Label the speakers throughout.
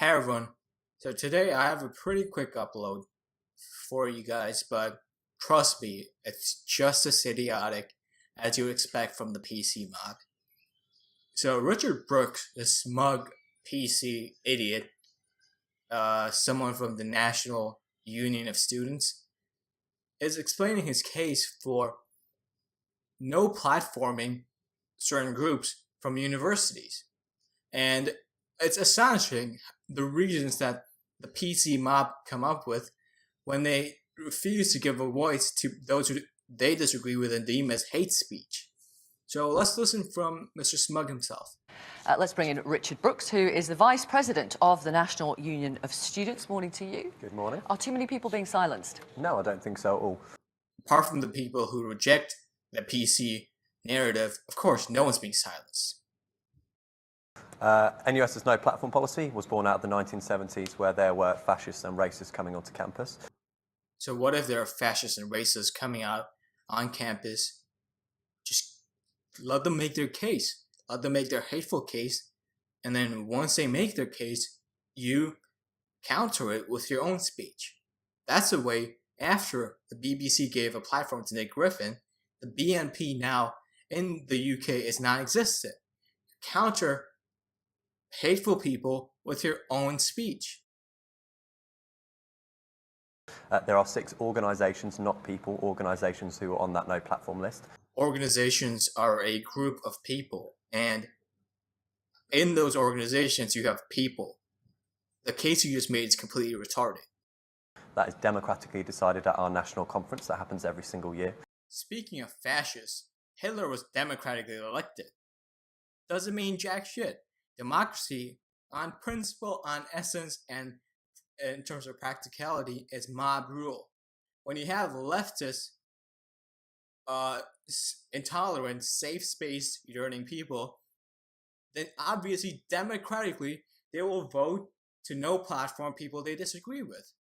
Speaker 1: Hey everyone, so today I have a pretty quick upload for you guys, but trust me, it's just as idiotic as you would expect from the PC mob. So Richard Brooks, the smug PC idiot, someone from the National Union of Students, is explaining his case for no platforming certain groups from universities. And it's astonishing the reasons that the PC mob come up with when they refuse to give a voice to those who they disagree with and deem as hate speech. So let's listen from Mr. Smug himself.
Speaker 2: Let's bring in Richard Brooks, who is the Vice President of the National Union of Students. Morning to you.
Speaker 3: Good morning.
Speaker 2: Are too many people being silenced?
Speaker 3: No, I don't think so at all.
Speaker 1: Apart from the people who reject the PC narrative, of course, no one's being silenced.
Speaker 3: NUS's no platform policy was born out of the 1970s, where there were fascists and racists coming onto campus.
Speaker 1: So what if there are fascists and racists coming out on campus? Just let them make their case. Let them make their hateful case. And then once they make their case, you counter it with your own speech. That's the way, after the BBC gave a platform to Nick Griffin, the BNP now in the UK is non-existent. Counter hateful people with your own speech.
Speaker 3: There are 6 organisations, not people, organisations who are on that no platform list.
Speaker 1: Organizations are a group of people, and in those organizations you have people. The case you just made is completely retarded.
Speaker 3: That is democratically decided at our national conference that happens every single year.
Speaker 1: Speaking of fascists, Hitler was democratically elected. Doesn't mean jack shit. Democracy, on principle, on essence, and in terms of practicality, is mob rule. When you have leftists, intolerant, safe space yearning people, then obviously democratically they will vote to no platform people they disagree with.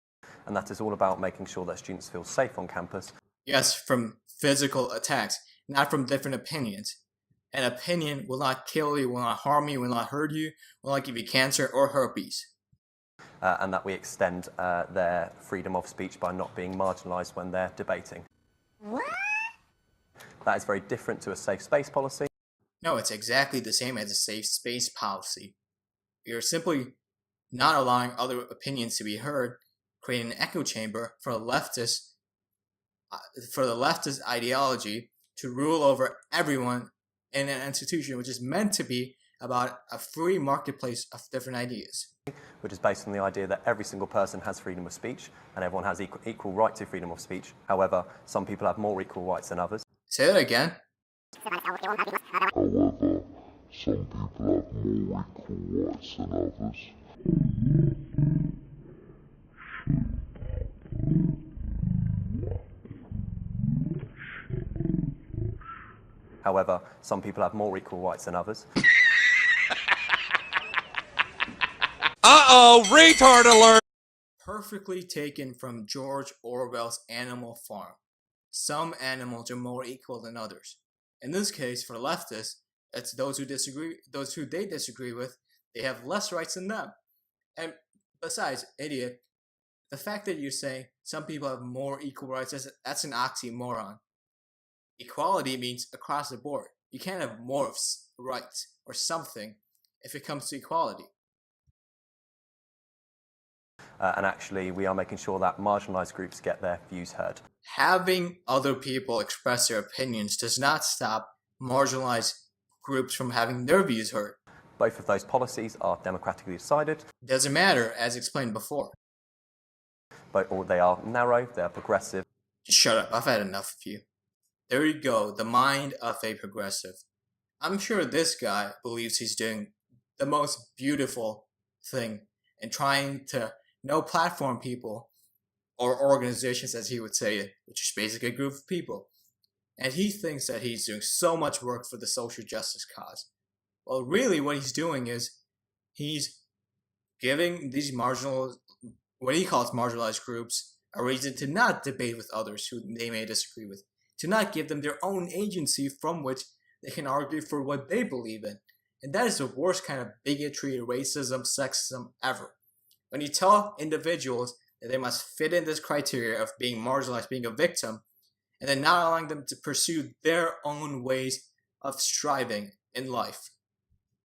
Speaker 3: And that is all about making sure that students feel safe on campus.
Speaker 1: Yes, from physical attacks, not from different opinions. An opinion will not kill you, will not harm you, will not hurt you, will not give you cancer or herpes.
Speaker 3: And that we extend their freedom of speech by not being marginalised when they're debating.
Speaker 4: What?
Speaker 3: That is very different to a safe space policy.
Speaker 1: No, it's exactly the same as a safe space policy. You're simply not allowing other opinions to be heard, creating an echo chamber for the leftist ideology to rule over everyone in an institution which is meant to be about a free marketplace of different ideas.
Speaker 3: Which is based on the idea that every single person has freedom of speech and everyone has equal right to freedom of speech. However, some people have more equal rights than others.
Speaker 1: Say that again.
Speaker 4: However, some people have more equal rights than others.
Speaker 3: However, some people have more equal rights than others.
Speaker 5: Uh-oh, retard alert!
Speaker 1: Perfectly taken from George Orwell's Animal Farm. Some animals are more equal than others. In this case, for leftists, it's those who they disagree with, they have less rights than them. And besides, idiot, the fact that you say some people have more equal rights, that's an oxymoron. Equality means across the board. You can't have more rights or something if it comes to equality.
Speaker 3: And actually, we are making sure that marginalised groups get their views heard.
Speaker 1: Having other people express their opinions does not stop marginalized groups from having their views heard.
Speaker 3: Both of those policies are democratically decided.
Speaker 1: Doesn't matter, as explained before.
Speaker 3: But they are narrow, they are progressive.
Speaker 1: Just shut up, I've had enough of you. There you go, the mind of a progressive. I'm sure this guy believes he's doing the most beautiful thing in trying to no platform people, or organizations as he would say it, which is basically a group of people. And he thinks that he's doing so much work for the social justice cause. Well, really what he's doing is he's giving these what he calls marginalized groups, a reason to not debate with others who they may disagree with, to not give them their own agency from which they can argue for what they believe in. And that is the worst kind of bigotry, racism, sexism ever. When you tell individuals that they must fit in this criteria of being marginalized, being a victim, and then not allowing them to pursue their own ways of striving in life,